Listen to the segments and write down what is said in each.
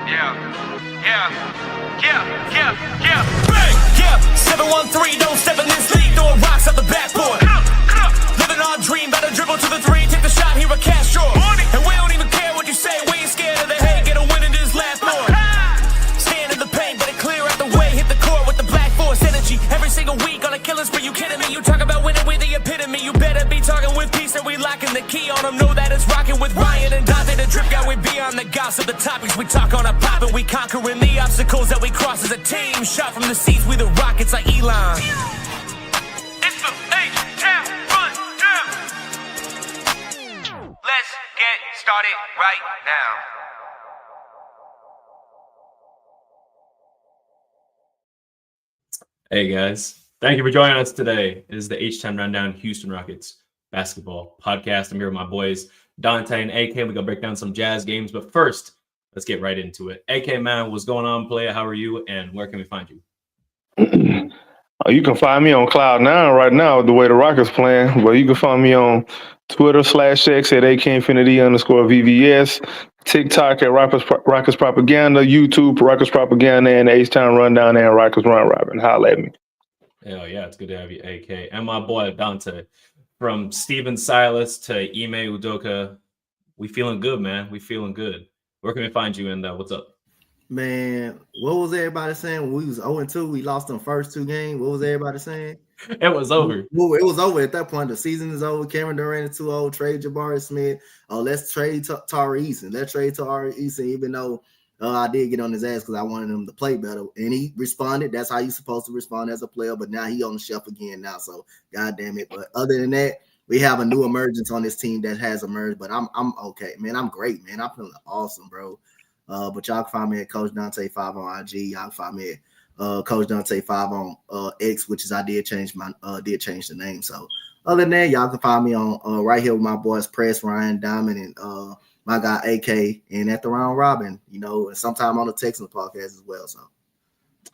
Bang! Yeah, 713, don't step in this league, throwing rocks out the backboard. Living our dream, better dribble to the three, take the shot, here a cash draw. And we don't even care what you say, we ain't scared of the hate, get a win in this last more. Stand in the paint, better clear out the way, hit the court with the black force energy. Every single week on a killing spree, you kidding me? You talk about winning with the epitome, you better be talking with peace and we locking the key on them. Know that it's rocking with Ryan and Donte, the drip guy, we beyond the gossip, the topics we talk on a pop and we conquering the obstacles that we cross as a team. Shot from the seats, we the Rockets like Elon. It's the H-Town run down. Let's get started right now. Hey guys, thank you for joining us today. It is the H-10 Rundown Houston Rockets basketball podcast. I'm here with my boys Donte and AK. We're gonna break down some Jazz games, but first, let's get right into it. AK, man, what's going on, player? How are you, and where can we find you? You can find me on Cloud9 right now, the way the Rockets playing. But you can find me on Twitter /X at AKinfinity_VVS, TikTok at Rockets Propaganda, YouTube Rockets Propaganda, and H-Town Rundown and Rockets Run Robin. Holla at me. Hell yeah, it's good to have you, AK. And my boy Donte. From Steven Silas to Ime Udoka, we feeling good, man. We feeling good. Where can we find you, and what's up? Man, what was everybody saying when we was 0-2? We lost them first two games. What was everybody saying? It was over. Well, it was over at that point. The season is over. Cameron Durant is too old. Trade Jabari Smith. Oh, let's trade Tari Eason. Let's trade Tari Eason, even though I did get on his ass because I wanted him to play better. And he responded. That's how you're supposed to respond as a player. But now he on the shelf again now. So, God damn it. But other than that, we have a new emergence on this team that has emerged. But I'm okay, man. I'm great, man. I'm feeling awesome, bro. But y'all can find me at Coach Donte 5 on IG. Y'all can find me at Coach Donte 5 on X, which is I did change the name. So other than that, y'all can find me on right here with my boys Preston, Ryan, Diamond, and my guy AK, and at the Round Robin, you know, and sometime on the Texans podcast as well. So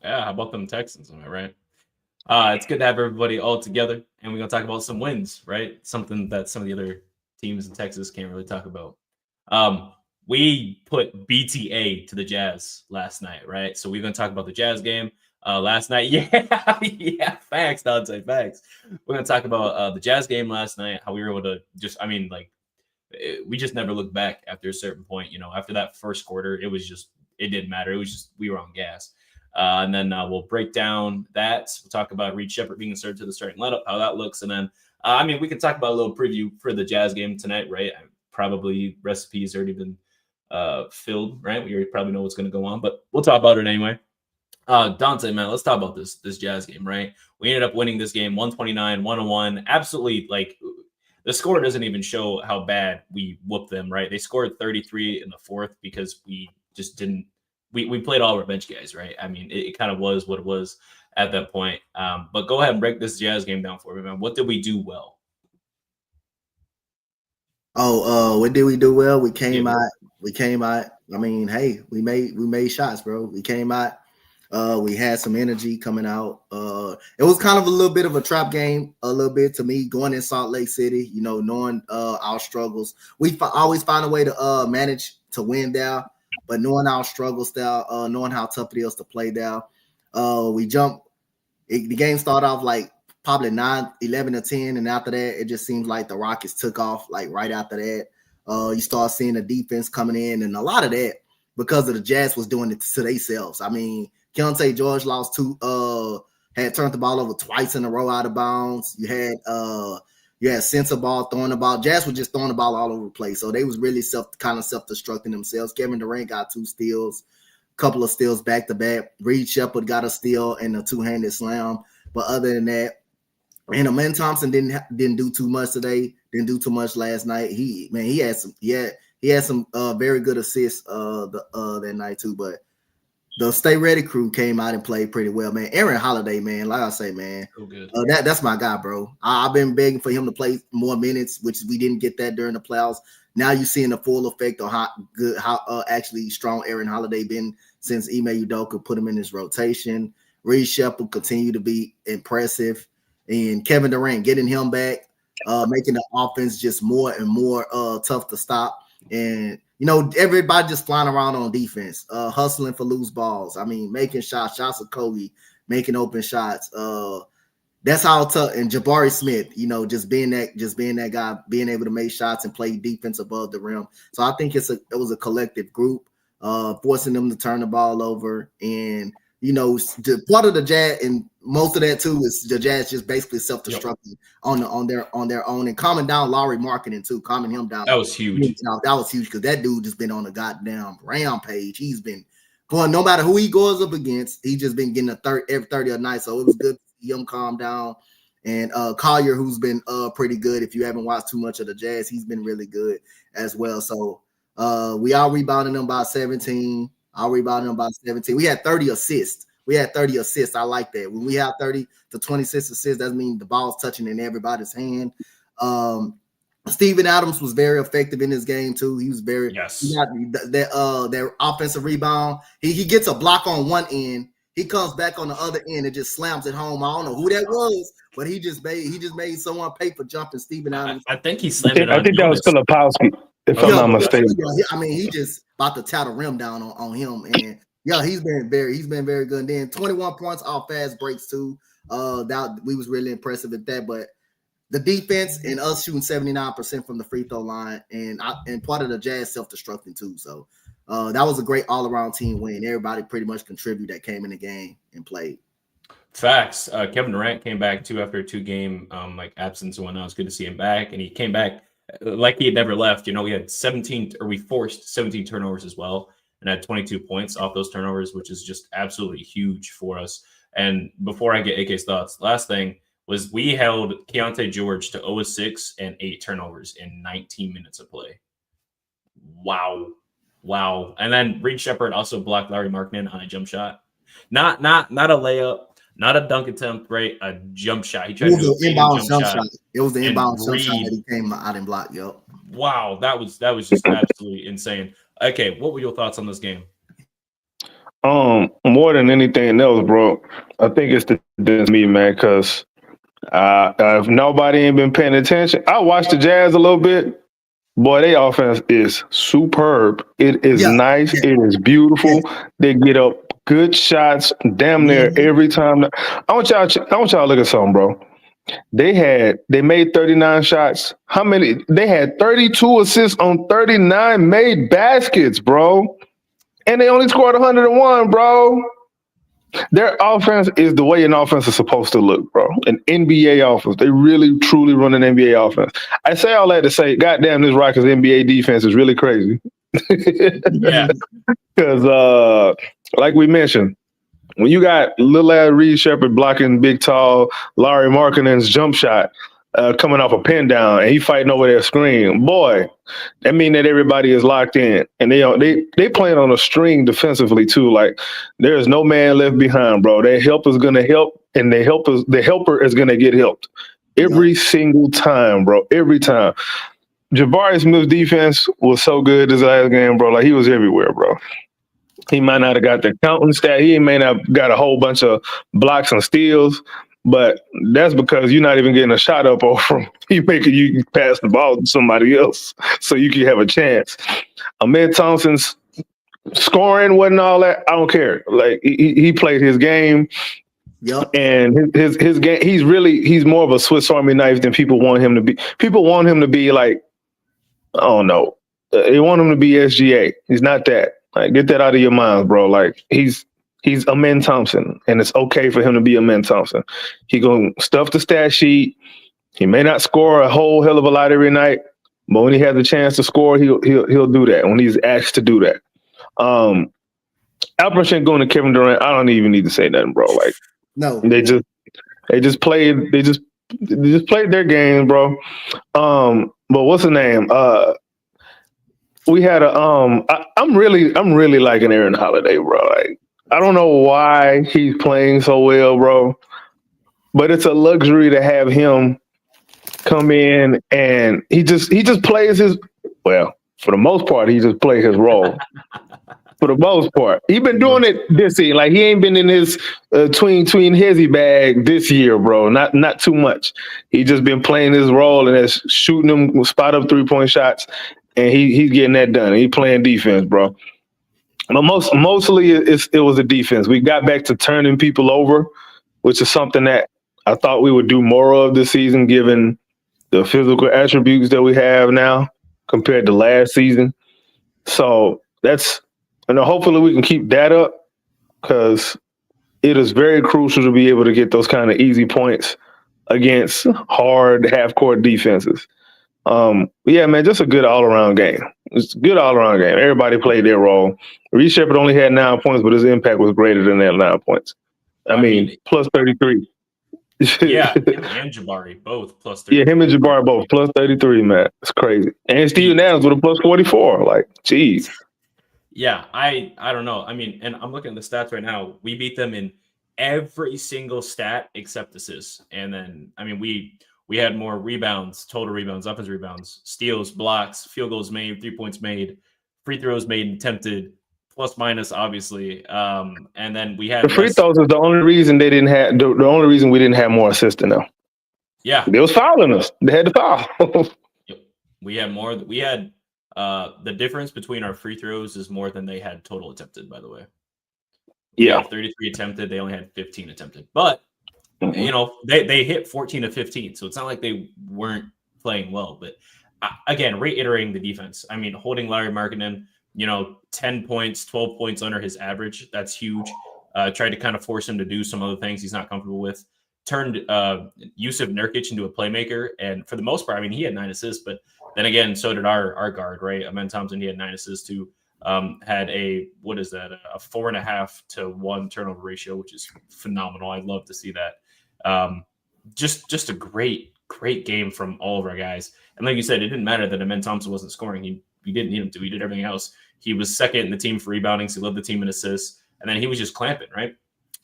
yeah, how about them Texans? Am I right? It's good to have everybody all together, and we're gonna talk about some wins, right? Something that some of the other teams in Texas can't really talk about. We put BTA to the Jazz last night, right? So we're going to talk about the Jazz game last night. Yeah, facts, Donte, facts. We're going to talk about the Jazz game last night, how we were able to we just never looked back after a certain point. You know, after that first quarter, it didn't matter. It was just we were on gas. And then we'll break down that. We'll talk about Reed Sheppard being inserted to the starting lineup, how that looks. And then, we can talk about a little preview for the Jazz game tonight, right? Probably recipes already been filled, right? We already probably know what's going to go on, but we'll talk about it anyway. Donte, man, let's talk about this Jazz game, right? We ended up winning this game 129-101. Absolutely, like the score doesn't even show how bad we whooped them, right? They scored 33 in the fourth because we just didn't. We played all our bench guys, right? I mean, it kind of was what it was at that point. But go ahead and break this Jazz game down for me, man. What did we do well? What did we do well? We came out. I mean, hey, we made shots, bro. We came out. We had some energy coming out. It was kind of a little bit of a trap game, a little bit to me, going in Salt Lake City, you know, knowing our struggles. We always find a way to manage to win there, but knowing our struggles there, knowing how tough it is to play there. We jumped. The game started off like probably 11-10, and after that, it just seems like the Rockets took off like right after that. You start seeing the defense coming in, and a lot of that because of the Jazz was doing it to themselves. I mean, Keontae George had turned the ball over twice in a row out of bounds. You had Sensor Ball throwing the ball. Jazz was just throwing the ball all over the place, so they was really self-destructing themselves. Kevin Durant got 2 steals, a couple of steals back to back. Reed Sheppard got a steal and a 2-handed slam. But other than that, and Amen Thompson didn't do too much today. Didn't do too much last night. He had some very good assists that night too. But the Stay Ready crew came out and played pretty well, man. Aaron Holiday, man, like I say, man, so good. That's my guy, bro. I've been begging for him to play more minutes, which we didn't get that during the playoffs. Now you're seeing the full effect of how actually strong Aaron Holiday been since Ime Udoka put him in his rotation. Reed Sheppard continue to be impressive. And Kevin Durant getting him back, making the offense just more and more tough to stop. And, everybody just flying around on defense, hustling for loose balls. I mean, making shots of Kobe, making open shots. That's how tough. And Jabari Smith, just being that guy, being able to make shots and play defense above the rim. So I think it was a collective group, forcing them to turn the ball over. And part of the Jazz, and most of that too is the Jazz just basically self-destructing on their own, and calming down Lauri Markkanen too, calming him down. That was huge. That was huge because that dude just been on a goddamn rampage. He's been going, no matter who he goes up against, he's just been getting every 30 a night. So it was good to see him calm down. And Collier, who's been pretty good. If you haven't watched too much of the Jazz, he's been really good as well. So we all rebounding them by 17. We had 30 assists. I like that. When we have 30 to 26 assists, that means the ball's touching in everybody's hand. Steven Adams was very effective in this game too. He was very He got their offensive rebound. He gets a block on one end. He comes back on the other end and just slams it home. I don't know who that was, but he just made someone pay for jumping Steven Adams. I think he slammed it on. I think that was Filipowski, if I'm not mistaken. I mean, he just about to tie the rim down on him, and he's been very good. And then 21 points off fast breaks too. That we was really impressive at that, but the defense and us shooting 79% from the free throw line, and part of the Jazz self-destructing too. So that was a great all-around team win. Everybody pretty much contributed that came in the game and played. Facts. Kevin Durant came back too after a 2-game absence and whatnot. It was good to see him back, and he came back like he had never left. We forced 17 turnovers as well, and had 22 points off those turnovers, which is just absolutely huge for us. And before I get AK's thoughts, last thing was we held Keontae George to 0-6 and 8 turnovers in 19 minutes of play. Wow. And then Reed Sheppard also blocked Lauri Markkanen on a jump shot. Not a layup, not a dunk attempt, right? A jump shot. He tried to do an inbound jump shot. It was the inbound jump shot that he came out and blocked. Yep. Wow, that was just absolutely insane. Okay, what were your thoughts on this game? More than anything else, bro, I think it's me, man, because if nobody ain't been paying attention, I watched the Jazz a little bit. Boy, their offense is superb. It is nice. It is beautiful. They get up good shots damn near every time. I want y'all to look at something, bro. They made 39 shots. How many? They had 32 assists on 39 made baskets, bro. And they only scored 101, bro. Their offense is the way an offense is supposed to look, bro. An NBA offense. They really, truly run an NBA offense. I say all that to say, goddamn, this Rockets NBA defense is really crazy. Yeah. Because, like we mentioned, when you got little ass Reed Sheppard blocking big, tall Lauri Markkanen's jump shot coming off a pin down, and he fighting over their screen, boy, that mean that everybody is locked in, and they playing on a string defensively too. Like there is no man left behind, bro. Their help is gonna help, and the helper is gonna get helped every single time, bro. Every time. Jabari Smith's defense was so good this last game, bro. Like he was everywhere, bro. He might not have got the counting stat. He may not have got a whole bunch of blocks and steals, but that's because you're not even getting a shot up over him. He's making you pass the ball to somebody else so you can have a chance. Ahmed Thompson's scoring wasn't all that. I don't care. Like he played his game. Yep. And his game, he's more of a Swiss Army knife than people want him to be. People want him to be like, I don't know. They want him to be SGA. He's not that. Like, get that out of your minds, bro. Like, he's Amen Thompson, and it's okay for him to be Amen Thompson. He gonna stuff the stat sheet. He may not score a whole hell of a lot every night, but when he has a chance to score, he'll do that. When he's asked to do that. Alperen going to Kevin Durant, I don't even need to say nothing, bro. Like, no, they just played their game, bro. But what's the name? We had I'm really liking Aaron Holiday, bro. Like, I don't know why he's playing so well, bro, but it's a luxury to have him come in and he just plays for the most part, he just plays his role. For the most part, he been doing it this year. Like he ain't been in his tween hezzy bag this year, bro. Not too much. He just been playing his role and that's shooting them spot up 3-point shots. and he's getting that done. He playing defense, bro. But mostly it was the defense. We got back to turning people over, which is something that I thought we would do more of this season, given the physical attributes that we have now compared to last season. So that's, hopefully we can keep that up, because it is very crucial to be able to get those kind of easy points against hard half-court defenses. Yeah, man, just a good all-around game. It's a good all-around game. Everybody played their role. Reed Sheppard only had 9 points, but his impact was greater than that 9 points. I mean, plus 33. Yeah, him and Jabari both plus 33. Yeah, him and Jabari both plus 33, man. It's crazy. And Steven Adams with a plus 44. Like, geez. Yeah, I don't know. I mean, and I'm looking at the stats right now. We beat them in every single stat except assists. And then, I mean, we had more rebounds, total rebounds, offensive rebounds, steals, blocks, field goals made, 3 points made, free throws made and attempted, plus minus, obviously. And then we had the free throws is the only reason they didn't have the only reason we didn't have more assists than them. Yeah, they was fouling us. They had to foul. Yep. We had more. We had the difference between our free throws is more than they had total attempted. By the way, yeah, 33 attempted. They only had 15 attempted, but they hit 14 of 15. So it's not like they weren't playing well. But again, reiterating the defense. I mean, holding Larry Markkinen, 10 points, 12 points under his average. That's huge. Tried to kind of force him to do some other things he's not comfortable with. Turned Yusuf Nurkic into a playmaker. And for the most part, I mean, he had 9 assists, but then again, so did our guard, right? Amen Thompson, he had 9 assists too. Had a 4.5 to 1 turnover ratio, which is phenomenal. I'd love to see that. Just a great game from all of our guys. And like you said, it didn't matter that Amen Thompson wasn't scoring. He didn't need him to. He did everything else. He was second in the team for rebounding, so he led the team in assists. And then he was just clamping, right?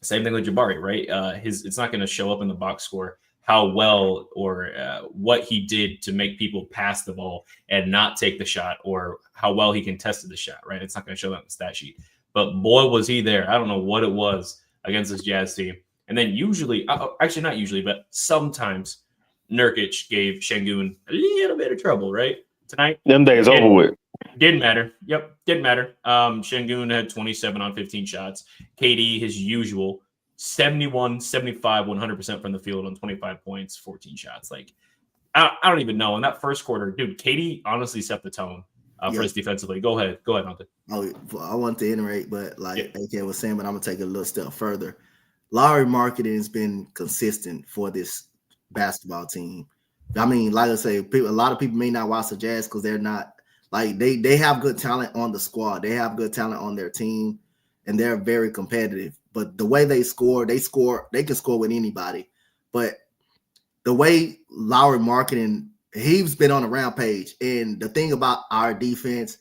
Same thing with Jabari, right? It's not going to show up in the box score how well or what he did to make people pass the ball and not take the shot, or how well he contested the shot, right? It's not going to show that in the stat sheet. But boy, was he there. I don't know what it was against this Jazz team. And then usually, actually not usually, but sometimes Nurkic gave Şengün a little bit of trouble, right? Tonight. Them days over with. Didn't matter. Yep, didn't matter. Şengün had 27 on 15 shots. KD, his usual, 71, 75, 100% from the field on 25 points, 14 shots. Like, I don't even know. In that first quarter, dude, KD honestly set the tone for us defensively. Go ahead, Donte. Oh, I want to iterate, but like AK was saying, but I'm going to take it a little step further. Larry Markkinen has been consistent for this basketball team. I mean, like I say, a lot of people may not watch the Jazz because they're not like they have good talent on the squad. They have good talent on their team, and they're very competitive. But the way they can score with anybody. But the way Larry Markkinen, he's been on a rampage. And the thing about our defense,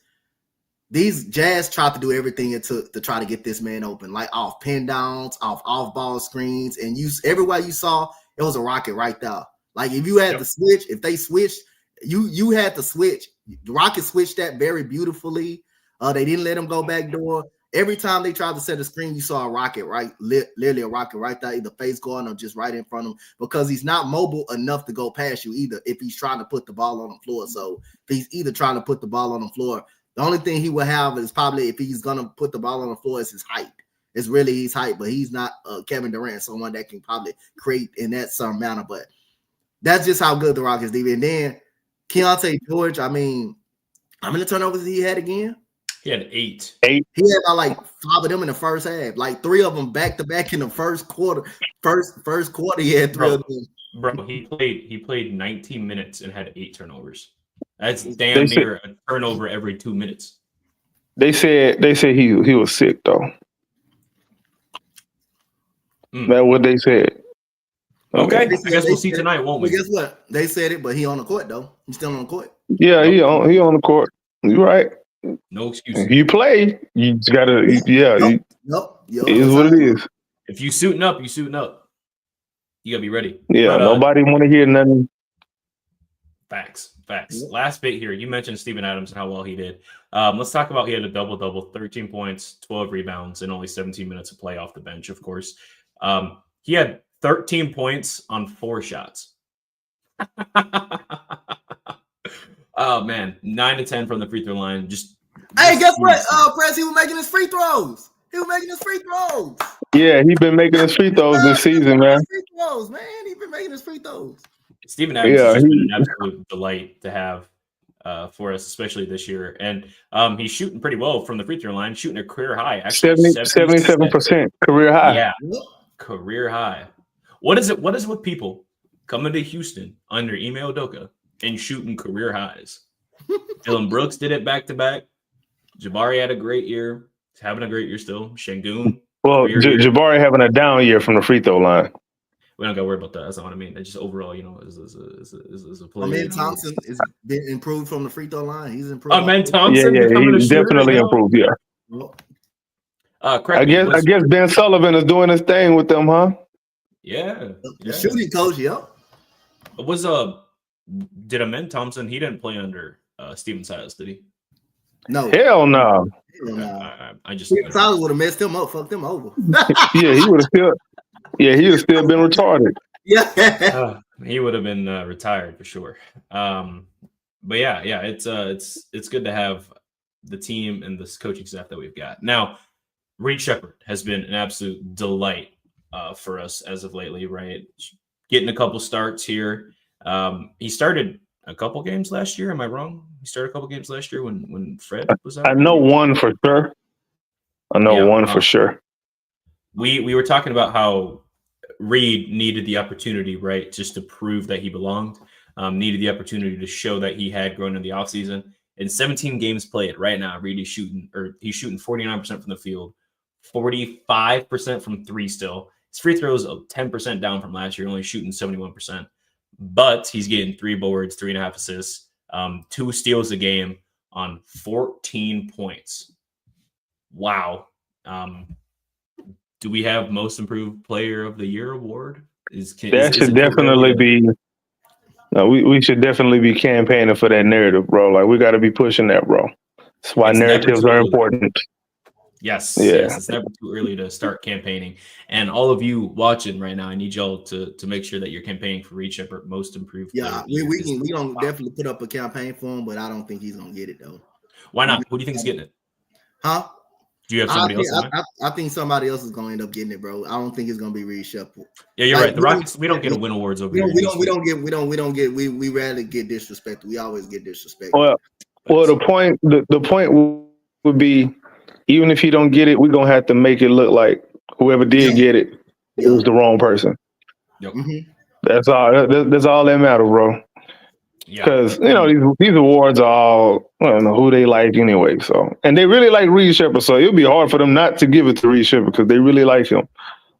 these Jazz tried to do everything it took to try to get this man open, like off pin downs, off ball screens, and everywhere you saw, it was a rocket right there. Like if you had to switch, if they switched, you had to switch. The Rockets switched that very beautifully. They didn't let him go back door. Every time they tried to set a screen, you saw a rocket, right? Literally a rocket right there, either face guard or just right in front of him, because he's not mobile enough to go past you either if he's trying to put the ball on the floor. So if he's either trying to put the ball on the floor, the only thing he will have is probably, if he's going to put the ball on the floor, is his height. It's really his height, but he's not Kevin Durant, someone that can probably create in that some manner. But that's just how good the Rockets did. And then Keontae George, I mean, how many turnovers did he had again? He had 8. He had about like 5 of them in the first half, like 3 of them back to back in the first quarter. First quarter, he had 3 of them. Bro, he played 19 minutes and had 8 turnovers. That's damn near a turnover every 2 minutes. They said he was sick though. That's what they said. Okay, I guess we'll see tonight, won't we? Guess what? They said it, but he on the court though. He's still on the court. Yeah, he on the court. You're right. No excuses. If you play, you just gotta. Nope. It is what it is. If you suiting up, you suiting up. You gotta be ready. Yeah, but, nobody want to hear nothing. Facts. Last bit here. You mentioned Steven Adams and how well he did. Let's talk about he had a double-double, 13 points, 12 rebounds, and only 17 minutes of play off the bench, of course. He had 13 points on 4 shots. Oh man, 9 to 10 from the free throw line. Hey, guess what? Press, he was making his free throws. Yeah, he's been making his free throws this season, man. Free throws, man. He's been making his free throws. Steven Adams has just been an absolute delight to have for us, especially this year. And he's shooting pretty well from the free throw line, shooting a career high, actually 77% career high. Yeah, career high. What is it with people coming to Houston under Ime Udoka and shooting career highs? Dylan Brooks did it back to back. Jabari had a great year. He's having a great year still. Shangoon. Well, Jabari having a down year from the free throw line. We don't got to worry about that. That's not what I mean. It's just overall, is a player. Amen Thompson is been improved from the free throw line. He's improved. Amen Thompson, he's definitely improved. Yeah. I guess Ben Sullivan is doing his thing with them, huh? Yeah. The shooting coach. Yep. Did Amen Thompson? He didn't play under Steven Silas, did he? No. Hell no. I just Steven Silas would have messed him up, fucked him over. Yeah, he would have still. Yeah, he would have still been retarded. Yeah, he would have been retired for sure. But yeah, it's good to have the team and this coaching staff that we've got. Now, Reed Sheppard has been an absolute delight for us as of lately, right? Getting a couple starts here. He started a couple games last year. Am I wrong? He started a couple games last year when Fred was out. I know one for sure. For sure. We were talking about how Reed needed the opportunity, right, just to prove that he belonged. Needed the opportunity to show that he had grown in the offseason. In 17 games played right now, Reed is shooting 49% from the field, 45% from three still. His free throws are 10% down from last year, only shooting 71%. But he's getting 3 boards, 3.5 assists, 2 steals a game on 14 points. Wow. Do we have most improved player of the year award? That should definitely be. No, we should definitely be campaigning for that narrative, bro. Like, we got to be pushing that, bro. That's why narratives are important. Yes, yes, it's never too early to start campaigning. And all of you watching right now, I need y'all to make sure that you're campaigning for Reed Sheppard, most improved. Yeah, we don't definitely put up a campaign for him, but I don't think he's gonna get it though. Why not? Who do you think is getting it? Huh? Do you have somebody else? I think somebody else is gonna end up getting it, bro. I don't think it's gonna be Reed Sheppard. Yeah, you're right. The Rockets, we don't get a win awards over here. We rarely get disrespected. We always get disrespected. Well, the point would be, even if you don't get it, we're gonna have to make it look like whoever did get it, it was the wrong person. Yep. Mm-hmm. That's all that matters, bro. Because these awards are all, I don't know who they like anyway. So, and they really like Reed Sheppard, so it'll be hard for them not to give it to Reed Sheppard because they really like him.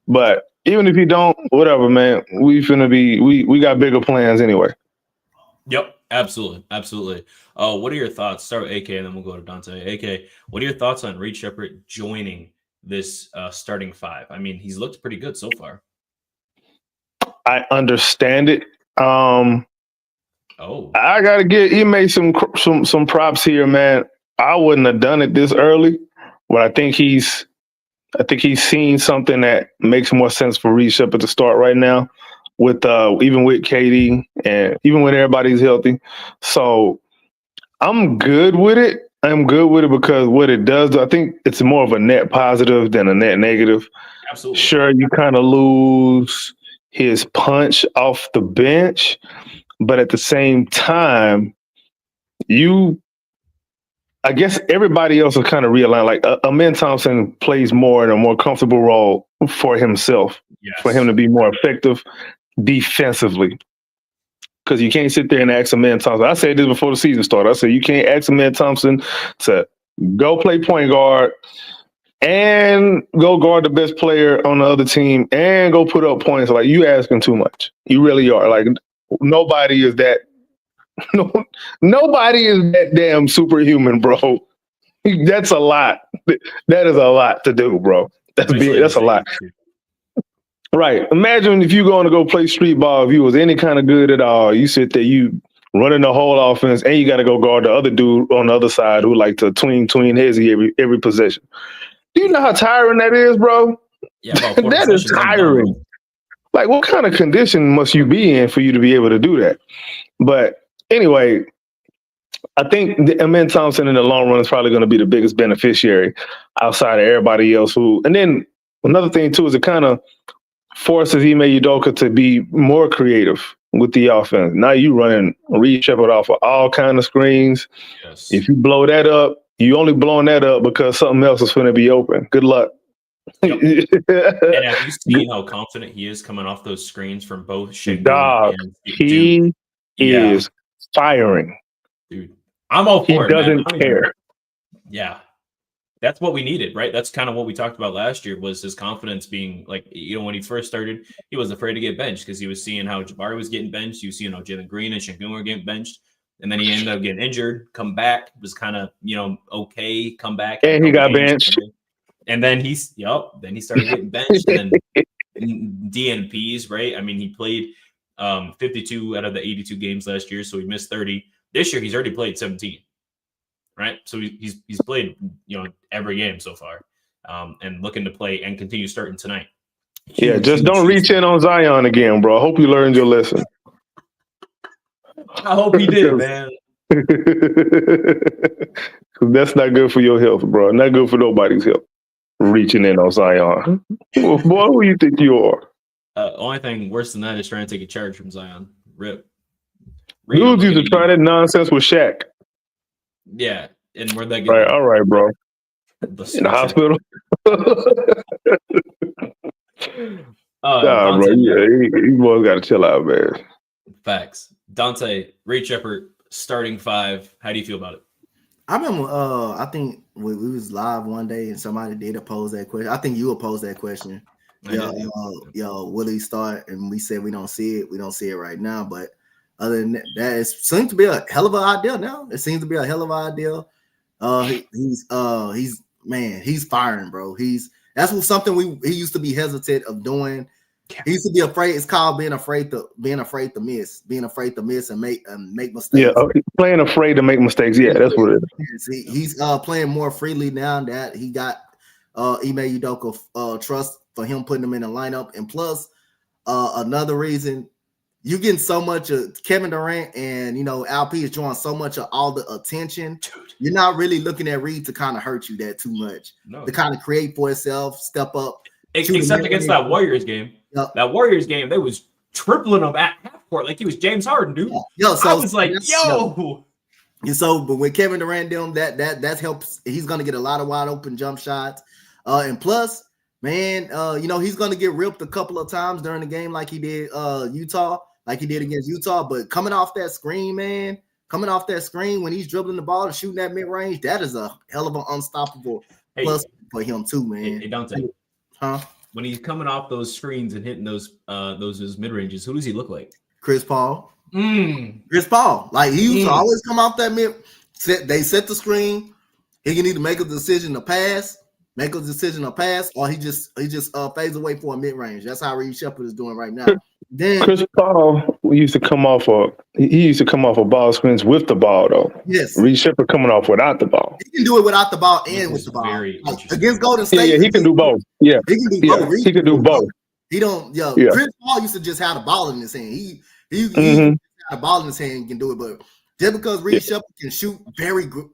But even if you don't, whatever, man, we got bigger plans anyway. Yep, absolutely. What are your thoughts? Start with AK, and then we'll go to Donte. AK, what are your thoughts on Reed Sheppard joining this starting 5? I mean, he's looked pretty good so far. I understand it. I gotta give Ime some props here, man. I wouldn't have done it this early, but I think he's seen something that makes more sense for Reed Sheppard to start right now, with even with KD and even when everybody's healthy. So I'm good with it. Because what it does, I think it's more of a net positive than a net negative. Absolutely. Sure, you kind of lose his punch off the bench, but at the same time, I guess everybody else is kind of realigned. Like Amen Thompson plays more in a more comfortable role for himself, for him to be more effective defensively. Because you can't sit there and ask Amen Thompson. I said this before the season started. I said you can't ask Amen Thompson to go play point guard and go guard the best player on the other team and go put up points. Like, you asking too much. You really are. Like, nobody is that damn superhuman, bro. That's a lot. That is a lot to do, bro. That's a lot. Right. Imagine if you going to go play street ball, if you was any kind of good at all, you sit there, you running the whole offense, and you got to go guard the other dude on the other side who like to tween hezzy every possession. Do you know how tiring that is, bro? Yeah, that is tiring. Like, what kind of condition must you be in for you to be able to do that? But anyway, I think Amin Thompson in the long run is probably going to be the biggest beneficiary outside of everybody else. And then another thing too is it kind of forces Ime Udoka to be more creative with the offense. Now you running Reed Sheppard off of all kind of screens. Yes. If you blow that up, you only blowing that up because something else is going to be open. Good luck. Yep. And have you seen how confident he is coming off those screens from both Shingo Dog, and he is firing. Dude, I'm all for it. He doesn't care. Yeah. That's what we needed, right? That's kind of what we talked about last year was his confidence being like, when he first started, he was afraid to get benched because he was seeing how Jabari was getting benched. He was seeing how Jalen Green and Shingo were getting benched. And then he ended up getting injured, come back, was kind of, okay, come back. And he got benched. And then he started getting benched. And then DNPs, right? I mean, he played 52 out of the 82 games last year, so he missed 30. This year, he's already played 17. Right, so he's played every game so far, and looking to play and continue starting tonight. Yeah, just don't reach in on Zion again, bro. I hope you learned your lesson. I hope he did, man. That's not good for your health, bro. Not good for nobody's health. Reaching in on Zion, boy, who you think you are? Only thing worse than that is trying to take a charge from Zion. Rip. Dudes used to try that nonsense with Shaq. Yeah, and where'd that get? Right, all right, bro. In the hospital. Nah, bro. Yeah, he boys got to chill out, man. Facts. Donte, Reed Sheppard, starting five. How do you feel about it? I remember. I think we was live one day and somebody did pose that question. I think you posed that question. Will he start? And we said we don't see it. We don't see it right now, but. Other than that, it seems to be a hell of an idea now. It seems to be a hell of an idea. He's firing, bro. That's what something he used to be hesitant of doing. He used to be afraid. It's called being afraid to miss and make mistakes. Yeah, playing afraid to make mistakes. Yeah, that's what it is. He's playing more freely now that he got Ime Udoka trust for him putting him in the lineup. And plus, another reason. You're getting so much of Kevin Durant and Alp is drawing so much of all the attention. Dude. You're not really looking at Reed to kind of hurt you that too much. No. To kind of create for itself, step up. Except against that Warriors game. Yep. That Warriors game, they was tripling him at half court like he was James Harden, dude. Yeah. So I was like, yo. And so, but with Kevin Durant doing that helps. He's gonna get a lot of wide open jump shots. And plus, man, he's gonna get ripped a couple of times during the game like he did Utah. Like he did against Utah, but coming off that screen when he's dribbling the ball and shooting that mid range, that is a hell of an unstoppable plus for him too, man. Hey, Donte, when he's coming off those screens and hitting those mid ranges, who does he look like? Chris Paul. Chris Paul, like he used to always come off that mid. They set the screen. He can either make a decision to pass, or he just fades away for a mid range. That's how Reed Sheppard is doing right now. Then Chris Paul used to come off of ball screens with the ball though. Yes, Reed Sheppard coming off without the ball. He can do it without the ball and with the ball. Against Golden State, yeah, he can do both. Yeah, he can do both. He can do both. He don't. Chris Paul used to just have the ball in his hand. He had the ball in his hand and can do it. But just because Reed Sheppard can shoot very good,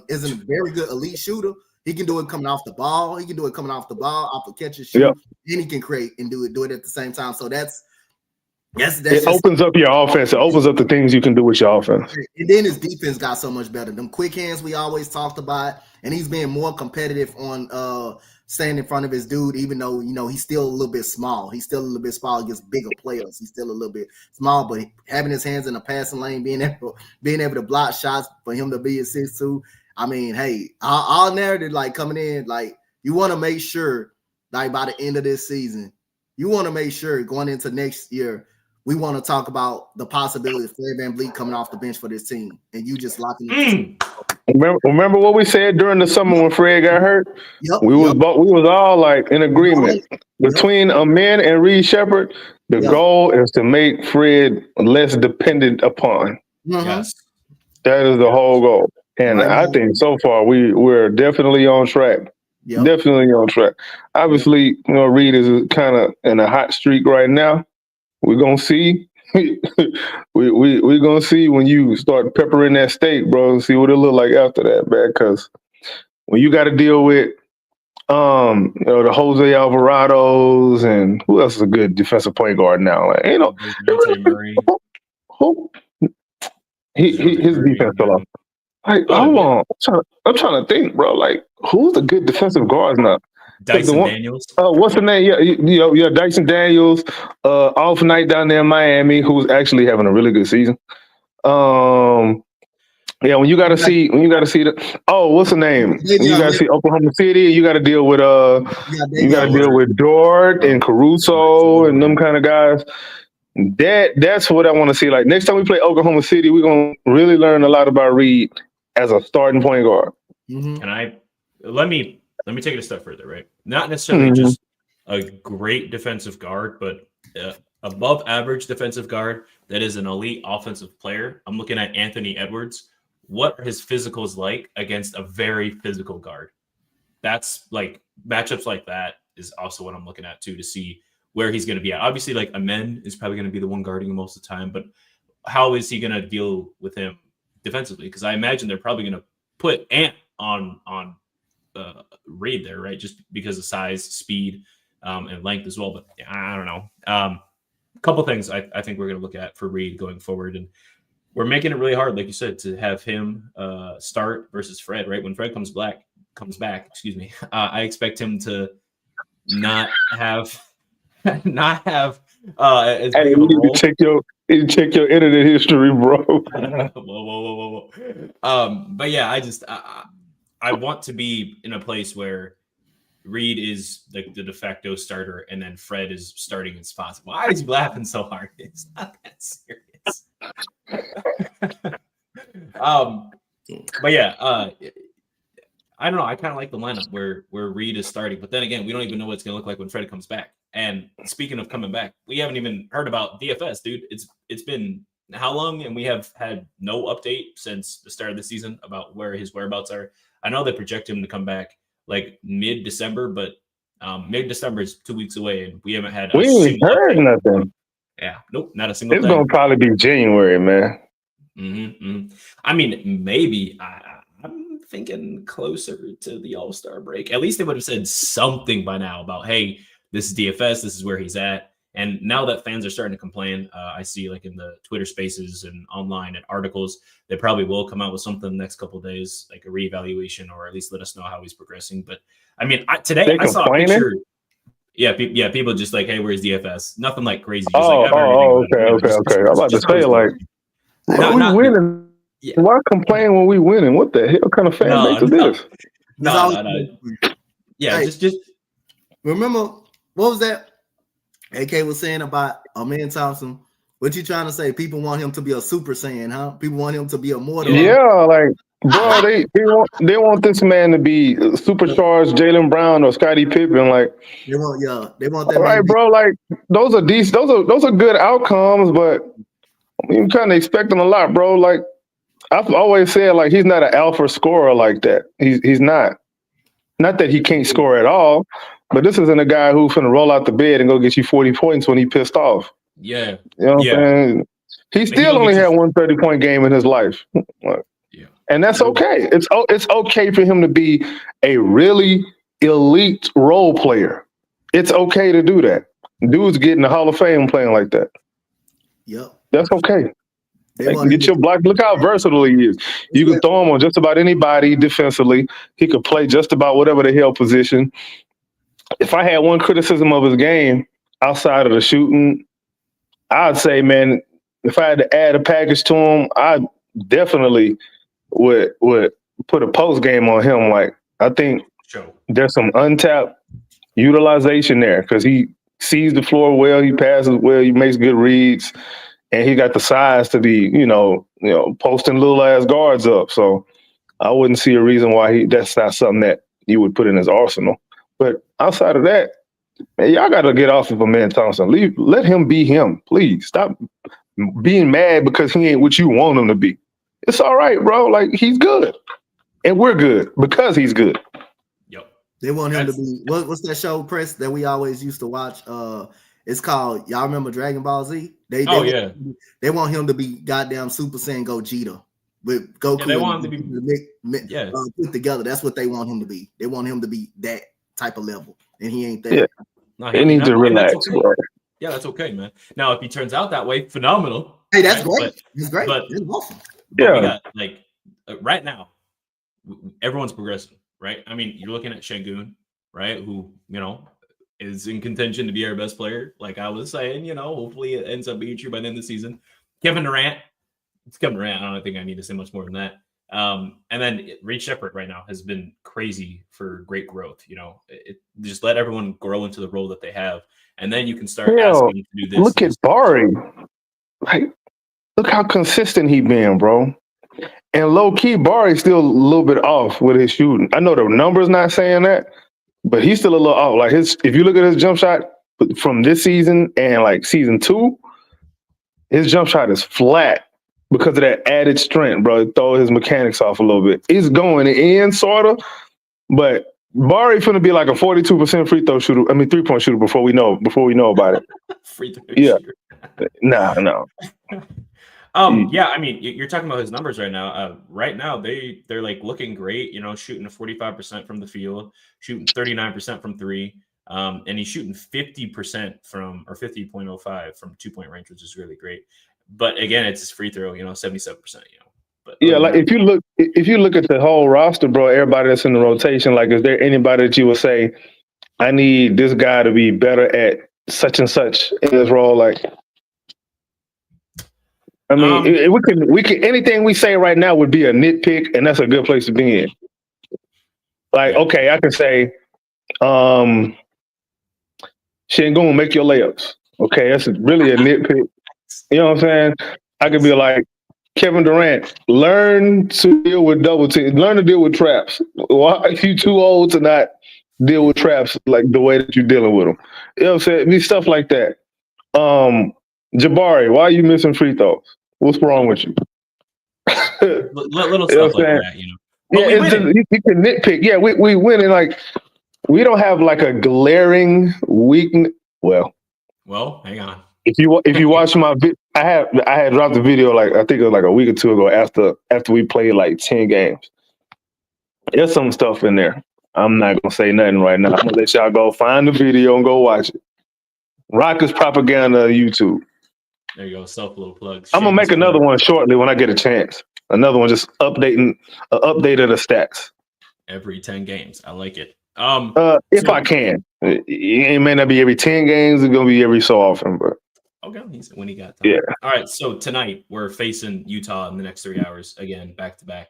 isn't a very good elite shooter. He can do it coming off the ball. He can do it coming off the ball, off a catch and shoot. Yep. And he can create and do it at the same time. So that's it opens up your offense. It opens up the things you can do with your offense. And then his defense got so much better. Them quick hands we always talked about, and he's being more competitive on staying in front of his dude, even though he's still a little bit small. He's still a little bit small against bigger players. He's still a little bit small, but having his hands in the passing lane, being able to block shots for him to be a 6'2". I mean, hey, our narrative like coming in, like you want to make sure, like by the end of this season, you want to make sure going into next year, we want to talk about the possibility of Fred VanVleet coming off the bench for this team, and you just locking it. Remember what we said during the summer when Fred got hurt? Yep, we was all like in agreement between Amin and Reed Sheppard. The goal is to make Fred less dependent upon. Yes, that is the whole goal. And I think so far we're definitely on track. Yep. Definitely on track. Obviously, Reed is kind of in a hot streak right now. We're gonna see. we gonna see when you start peppering that steak, bro. And see what it look like after that, man. Because when you got to deal with the Jose Alvarados and who else is a good defensive point guard now? Like, There's Donte Murray. who his defense fell off. Like, hold on, I'm trying to think, bro. Like, who's the good defensive guards now? Dyson Daniels. What's the name? Yeah, Dyson Daniels. Off night down there in Miami, who's actually having a really good season. Yeah, when you got to see the what's the name? You got to see Oklahoma City. You got to deal with Dort and Caruso and them kind of guys. That's what I want to see. Like next time we play Oklahoma City, we're gonna really learn a lot about Reed as a starting point guard. Mm-hmm. Let me take it a step further, right? Not necessarily just a great defensive guard, but above average defensive guard that is an elite offensive player. I'm looking at Anthony Edwards. What are his physicals like against a very physical guard? That's like matchups like that is also what I'm looking at too, to see where he's going to be at. Obviously, like Amen is probably going to be the one guarding him most of the time, but how is he going to deal with him defensively? Because I imagine they're probably going to put Ant on Reed there, right? Just because of size, speed, and length as well. But I don't know. A couple things I think we're going to look at for Reed going forward, and we're making it really hard, like you said, to have him start versus Fred, right? When Fred comes back, I expect him to not have as big of a role. Check your internet history, bro. Whoa. But yeah, I want to be in a place where Reed is the de facto starter, and then Fred is starting in spots. Why is he laughing so hard? It's not that serious. But yeah, I don't know. I kind of like the lineup where Reed is starting, but then again, we don't even know what it's gonna look like when Fred comes back. And speaking of coming back, we haven't even heard about DFS, dude. It's been how long, and we have had no update since the start of the season about where his whereabouts are. I know they project him to come back like mid-December, but mid-December is 2 weeks away, and we haven't had. We ain't heard nothing. Yeah, nope, not a single It's thing. gonna probably be January, man. I mean, maybe I'm thinking closer to the All-Star break. At least they would have said something by now about, hey, this is DFS, this is where he's at. And now that fans are starting to complain, I see like in the Twitter spaces and online and articles, they probably will come out with something the next couple of days, like a reevaluation, or at least let us know how he's progressing. But I mean, today I saw a picture. Yeah, people just like, hey, where's DFS? Nothing like crazy. Just okay. I'm about to say, like, we winning. Yeah. Why complain when we winning? What the hell kind of fan base is this? No. Yeah, hey, just remember, what was that AK was saying about Amen Thompson? What you trying to say? People want him to be a Super Saiyan, huh? People want him to be immortal. Yeah, like, bro, they want this man to be supercharged Jaylen Brown or Scottie Pippen. Like, they want that. All right, bro. Like, those are decent. Those are good outcomes, but you're kind of expecting a lot, bro. Like, I've always said, like, he's not an alpha scorer like that. He's not. Not that he can't score at all, but this isn't a guy who's going to roll out the bed and go get you 40 points when he pissed off. Yeah. You know what I'm saying? He still only had one 30-point game in his life. Yeah. And that's okay. It's okay for him to be a really elite role player. It's okay to do that. Dude's getting the Hall of Fame playing like that. Yep. That's okay. Get your block. Look how versatile he is. You can throw him on just about anybody defensively. He could play just about whatever the hell position. If I had one criticism of his game outside of the shooting, I'd say, man, if I had to add a package to him, I definitely would put a post game on him. Like, I think there's some untapped utilization there because he sees the floor well, he passes well, he makes good reads. And he got the size to be, posting little ass guards up. So I wouldn't see a reason why that's not something that you would put in his arsenal. But outside of that, man, y'all got to get off of Amen Thompson. Let him be him, please. Stop being mad because he ain't what you want him to be. It's all right, bro. Like, he's good, and we're good because he's good. Yep. They want him to be. What's that show, Press, that we always used to watch? It's called, y'all remember Dragon Ball Z? They want him to be goddamn Super Saiyan Gogeta with Goku. Yeah, they want him to be put together. That's what they want him to be. They want him to be that type of level, and he ain't there. Yeah. No, he needs to relax. Okay. Yeah, that's okay, man. Now, if he turns out that way, phenomenal. Hey, that's great. That's great. That's awesome. But we got like right now, everyone's progressing, right? I mean, you're looking at Şengün, right? Who is in contention to be our best player. Like I was saying, hopefully it ends up being true by the end of the season. Kevin Durant. It's Kevin Durant. I don't think I need to say much more than that. And then Reed Sheppard right now has been crazy for great growth. Just let everyone grow into the role that they have. And then you can start asking to do this. Look at Bari. Like, look how consistent he been, bro. And low-key, Bari's still a little bit off with his shooting. I know the numbers not saying that, but he's still a little off. Like if you look at his jump shot from this season and like season 2, his jump shot is flat because of that added strength, bro. It throw his mechanics off a little bit. It's going in sort of, but Bari finna be like a 42% free throw shooter. I mean 3-point shooter before we know about it. Free throw shooter. No. Yeah, I mean, you're talking about his numbers right now. Right now, they're like looking great. Shooting 45% from the field, shooting 39% from 3, and he's shooting 50% from or 50.05 from 2-point range, which is really great. But again, it's his free throw. 77%. But yeah, like if you look at the whole roster, bro, everybody that's in the rotation, like, is there anybody that you would say, I need this guy to be better at such and such in this role? Like, I mean, we can anything we say right now would be a nitpick, and that's a good place to be in. Like, okay, I can say, Şengün, make your layups. Okay, that's really a nitpick. You know what I'm saying? I could be like, Kevin Durant, learn to deal with double team, learn to deal with traps. Why are you too old to not deal with traps like the way that you're dealing with them? You know what I'm saying? Be stuff like that. Jabari, why are you missing free throws? What's wrong with you? Little stuff like that, Yeah, it's just, you can nitpick. Yeah, we win, and like we don't have like a glaring weakness. Well, hang on. If you watch my I had dropped the video like I think it was like a week or two ago after we played like 10 games. There's some stuff in there. I'm not gonna say nothing right now. I'm gonna let y'all go find the video and go watch it. Rockets propaganda YouTube. There you go. Little plugs. I'm gonna make another one shortly when I get a chance. Another one just updating of the stats. Every 10 games. I like it. If I can. It may not be every 10 games, it's gonna be every so often, but okay, when he got time. Yeah. All right. So tonight we're facing Utah in the next 3 hours again, back to back.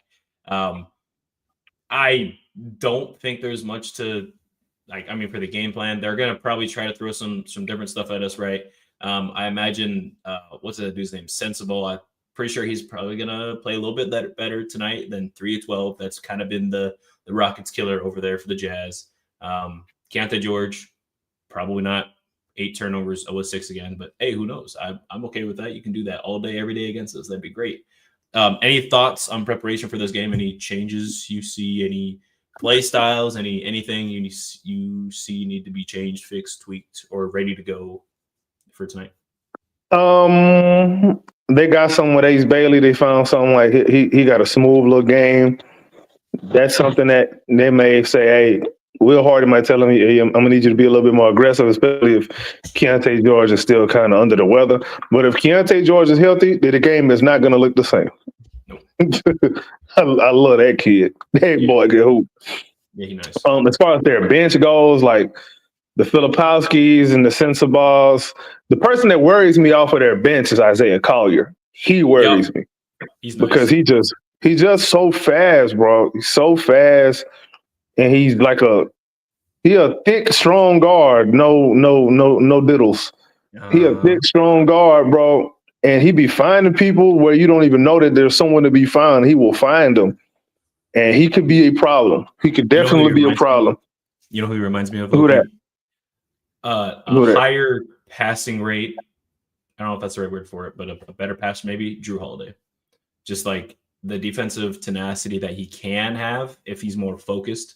I don't think there's much to for the game plan. They're gonna probably try to throw some different stuff at us, right? I imagine what's that dude's name? Sensible. I'm pretty sure he's probably gonna play a little bit better tonight than 3-12. That's kind of been the Rockets killer over there for the Jazz. Keontae George, probably not 8 turnovers, 0-6 again, but hey, who knows? I'm okay with that. You can do that all day, every day against us. That'd be great. Any thoughts on preparation for this game? Any changes you see? Any play styles? Anything you see need to be changed, fixed, tweaked, or ready to go for tonight? They got some with Ace Bailey. They found something like he got a smooth little game. That's something that they may say, hey, Will Hardy might tell him, hey, I'm gonna need you to be a little bit more aggressive, especially if Keontae George is still kind of under the weather. But if Keontae George is healthy, then the game is not gonna look the same. Nope. I love that kid. That boy can hoop. Yeah, he's nice. As far as their bench goes, like the Filipowskis and the Sensabaugh, the person that worries me off of their bench is Isaiah Collier. He worries me. He's nice. Because he's just so fast, bro. He's so fast, and he's like a thick, strong guard. No diddles. He a thick, strong guard, bro. And he be finding people where you don't even know that there's someone to be found. He will find them, and he could be a problem. He could definitely be a problem. You know who he reminds me of? Who that? Higher passing rate. I don't know if that's the right word for it, but a better passer, maybe Drew Holiday. Just like the defensive tenacity that he can have if he's more focused.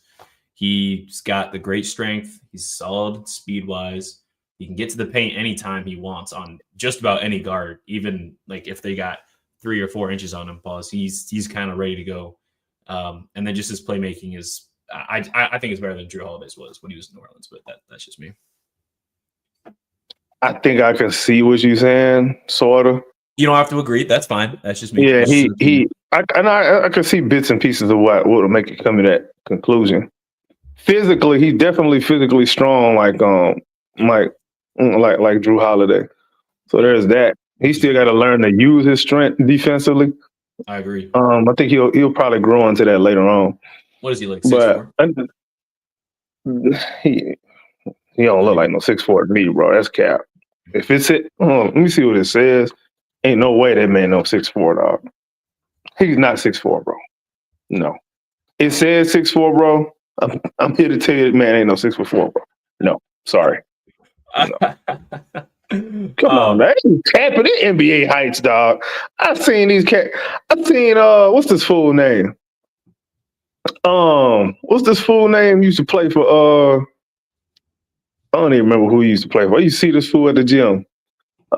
He's got the great strength. He's solid speed-wise. He can get to the paint anytime he wants on just about any guard, even like if they got 3 or 4 inches on him. Pause. He's kind of ready to go. And then just his playmaking is, I think it's better than Drew Holiday's was when he was in New Orleans, but that's just me. I think I can see what you're saying, sort of. You don't have to agree. That's fine. That's just me. Yeah, I can see bits and pieces of what will make it come to that conclusion. Physically, he's definitely physically strong, like Drew Holiday. So there's that. He still got to learn to use his strength defensively. I agree. I think he'll probably grow into that later on. What is he like? 6'4"? He don't look like no 6'4" to me, bro. That's cap. If it's it, let me see what it says. Ain't no way that man no 6'4", dog. He's not 6'4", bro. No. It says 6'4", bro. I'm here to tell you, man, ain't no 6'4", bro. No, sorry. No. Come on, man. Tapping in NBA heights, dog. I've seen these what's this fool name? What's this fool name used to play for I don't even remember who he used to play for. You see this fool at the gym.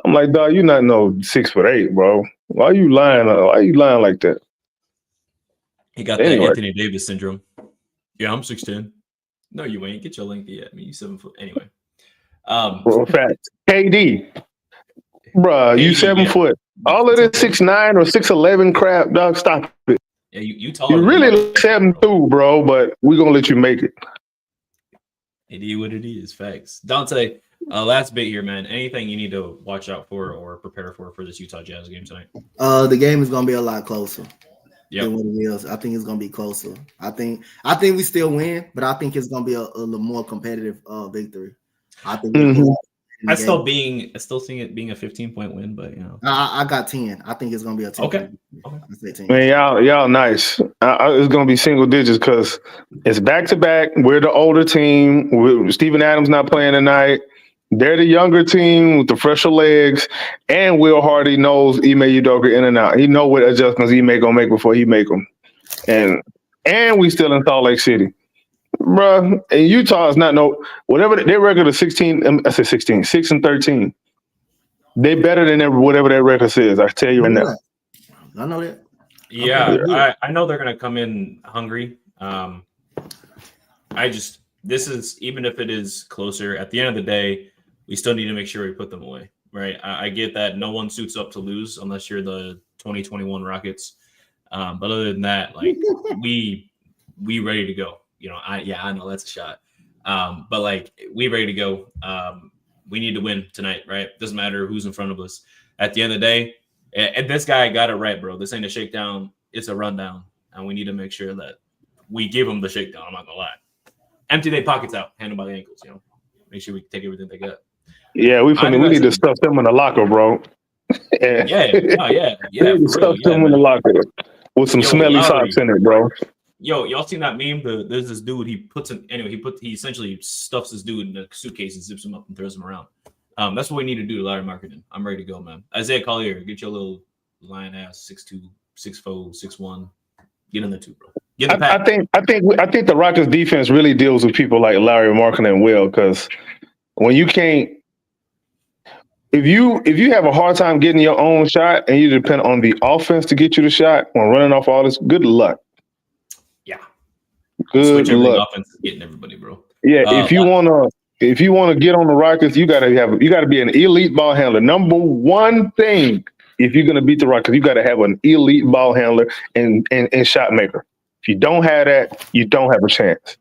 I'm like, dog, you not no 6'8", bro. Why are you lying? Why are you lying like that? He got that Anthony Davis syndrome. Yeah, I'm 6'10". No, you ain't. Get your lengthy at me. You 7 foot. Anyway. Bro, fact. KD. Bruh, you 7 foot. All of this 6'9" or 6'11" crap, dog, stop it. Yeah, you taller. You really like 7'2", bro, but we're gonna let you make it. It is what it is. Facts. Donte, last bit here, man. Anything you need to watch out for or prepare for this Utah Jazz game tonight? The game is gonna be a lot closer. Yeah, than what it is. I think it's gonna be closer. I think we still win, but I think it's gonna be a little more competitive victory. I think. I still seeing it being a 15-point win, but you know, I got 10. I think it's gonna be a 10. Okay. I 10. Man, y'all nice. It's gonna be single digits because it's back to back. We're the older team. Steven Adams not playing tonight. They're the younger team with the fresher legs, and Will Hardy knows Ime Udoka in and out. He know what adjustments Ime gonna make before he make them, and we still in Salt Lake City. Bruh, and Utah is not whatever their record is 16. I said 16, 6-13. They better than whatever their record says. I tell you right now. I know that. Yeah, I know they're gonna come in hungry. This is, even if it is closer, at the end of the day, we still need to make sure we put them away, right? I get that no one suits up to lose unless you're the 2021 Rockets. But other than that, like we ready to go. You know, I know that's a shot. But like we ready to go. We need to win tonight, right? Doesn't matter who's in front of us. At the end of the day, and this guy got it right, bro. This ain't a shakedown, it's a rundown. And we need to make sure that we give them the shakedown. I'm not gonna lie. Empty their pockets out, hand them by the ankles, you know. Make sure we take everything they got. Yeah, we need to stuff them in the locker, bro. Yeah. Stuff them in the locker with some smelly socks in it, bro. Yo, y'all seen that meme? There's this dude. He essentially stuffs this dude in a suitcase and zips him up and throws him around. That's what we need to do to Larry Marketing. I'm ready to go, man. Isaiah Collier, get your little lion ass 6'2", 6'4", 6'1". Get in the two, bro. I think the Rockets defense really deals with people like Larry Marketing and Will, because when you can't, if you have a hard time getting your own shot and you depend on the offense to get you the shot when running off all this, good luck. Yeah. Good luck. Offense is getting everybody, bro. Yeah, if you wanna get on the Rockets, you gotta be an elite ball handler. Number one thing, if you're gonna beat the Rockets, you gotta have an elite ball handler and shot maker. If you don't have that, you don't have a chance.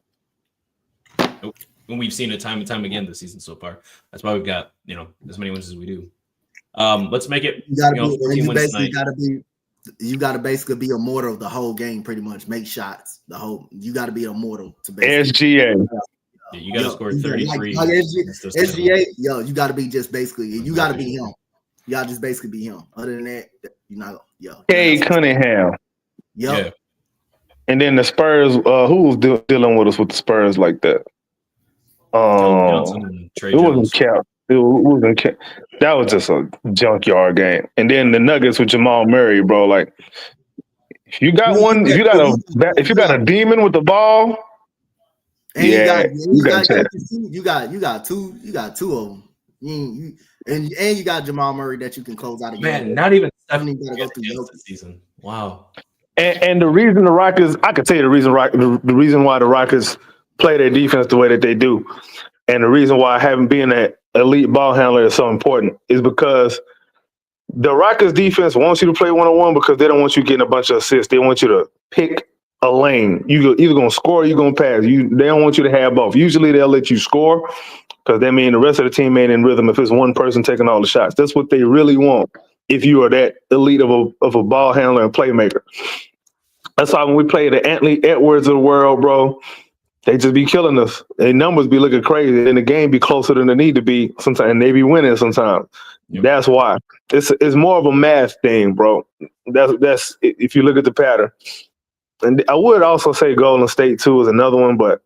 Nope. And we've seen it time and time again this season so far. That's why we've got, as many wins as we do. Let's make it. You gotta basically be immortal the whole game, pretty much. Make shots. You gotta be immortal to basically SGA. Yeah, you gotta score 33. Like SGA, you gotta be just basically, you gotta be him. You gotta just basically be him. Other than that, you're not. Cade Cunningham. Yeah. And then the Spurs, who was dealing with us with the Spurs like that? It wasn't Cap. It wasn't Cap. That was just a junkyard game. And then the Nuggets with Jamal Murray, bro. Like, if you got a demon with the ball, and you got two of them. And you got Jamal Murray that you can close out a game. Man, not even You don't even gotta go through Jokic. this season. Wow. And the reason the Rockets, I could tell you the reason why the Rockets play their defense the way that they do, and the reason why having being an elite ball handler is so important is because the Rockets defense wants you to play one-on-one because they don't want you getting a bunch of assists. They want you to pick a lane. You either gonna score or you're gonna pass. They don't want you to have both. Usually they'll let you score because that means the rest of the team ain't in rhythm if it's one person taking all the shots. That's what they really want if you are that elite of a ball handler and playmaker. That's why when we play the Anthony Edwards of the world, bro, they just be killing us. Their numbers be looking crazy, and the game be closer than they need to be sometimes, and they be winning sometimes. Yep. That's why. It's more of a math thing, bro. That's if you look at the pattern. And I would also say Golden State, too, is another one, but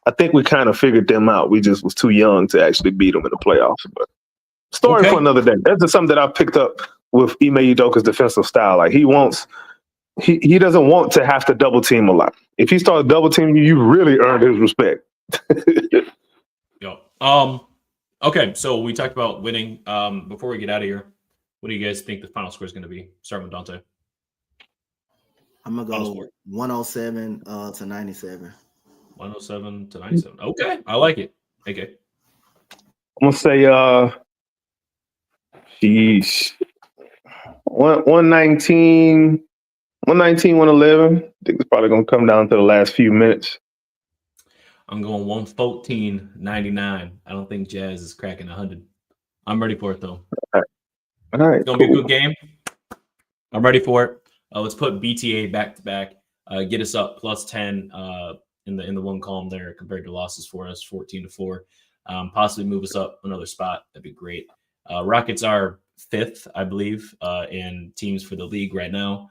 I think we kind of figured them out. We just was too young to actually beat them in the playoffs. But story for another day. That's just something that I picked up with Ime Udoka's defensive style. Like he doesn't want to have to double team a lot. If he starts double teaming you, you really earned his respect. Okay, so we talked about winning. Before we get out of here, what do you guys think the final score is going to be? Starting with Donte. I'm gonna go 107 to 97. 107 to 97. Okay, I like it. Okay. I'm gonna say 119, 111. I think it's probably gonna come down to the last few minutes. I'm going 114-99. I don't think Jazz is cracking 100. I'm ready for it though. All right. It's gonna be a good game. I'm ready for it. Let's put BTA back to back. Get us up plus 10 in the one column there compared to losses for us, 14-4. Possibly move us up another spot. That'd be great. Rockets are 5th, I believe, in teams for the league right now.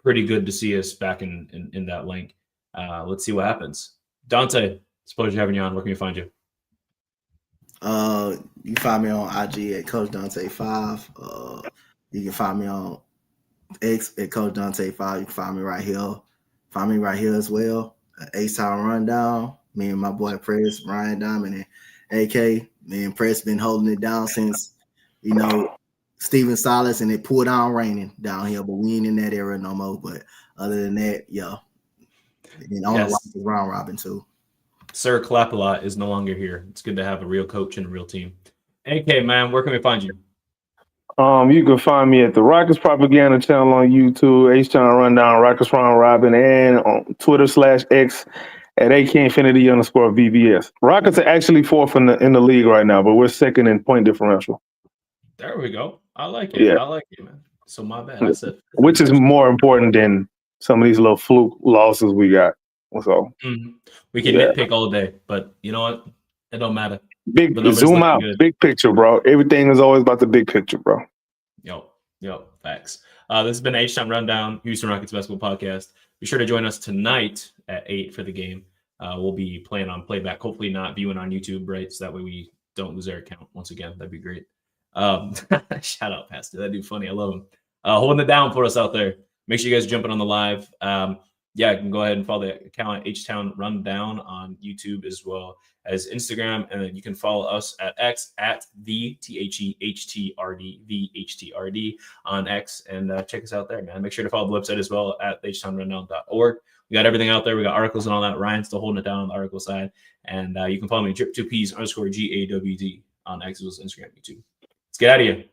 Pretty good to see us back in that link. Let's see what happens. Donte, it's a pleasure having you on. Where can we find you? You can find me on IG at Coach Donte5. You can find me on X at Coach Donte5. You can find me right here. Find me right here as well. H-Town Rundown. Me and my boy Press, Ryan Diamond, and AK. Me and Press been holding it down since, Steven Silas, and it pulled down raining down here, but we ain't in that era no more. But other than that, yeah. And on the round robin too. Sir Clapalot is no longer here. It's good to have a real coach and a real team. AK, man, where can we find you? You can find me at the Rockets Propaganda channel on YouTube, H-Town Rundown, Rockets Round Robin, and on Twitter /X at AK_VBS. Rockets are actually 4th in the league right now, but we're 2nd in point differential. There we go. I like it. Yeah. I like it, man. So my bad. I said, which is more important than some of these little fluke losses we got. So we can nitpick all day, but you know what? It don't matter. Big zoom out, big picture, bro. Everything is always about the big picture, bro. Yo, facts. This has been H-Town Rundown, Houston Rockets Basketball Podcast. Be sure to join us tonight at 8 for the game. We'll be playing on playback, hopefully not viewing on YouTube, right? So that way we don't lose our account once again. That'd be great. Shout out, Pastor. That'd be funny. I love him. Holding it down for us out there. Make sure you guys are jumping on the live. You can go ahead and follow the account H-Town Rundown on YouTube as well as Instagram. And then you can follow us at X at the THEHTRD on X, and check us out there, man. Make sure to follow the website as well at htownrundown.org. We got everything out there. We got articles and all that. Ryan's still holding it down on the article side. And you can follow me, Drip2Ps_GAWD on X as well as Instagram, YouTube. Let's get out of here.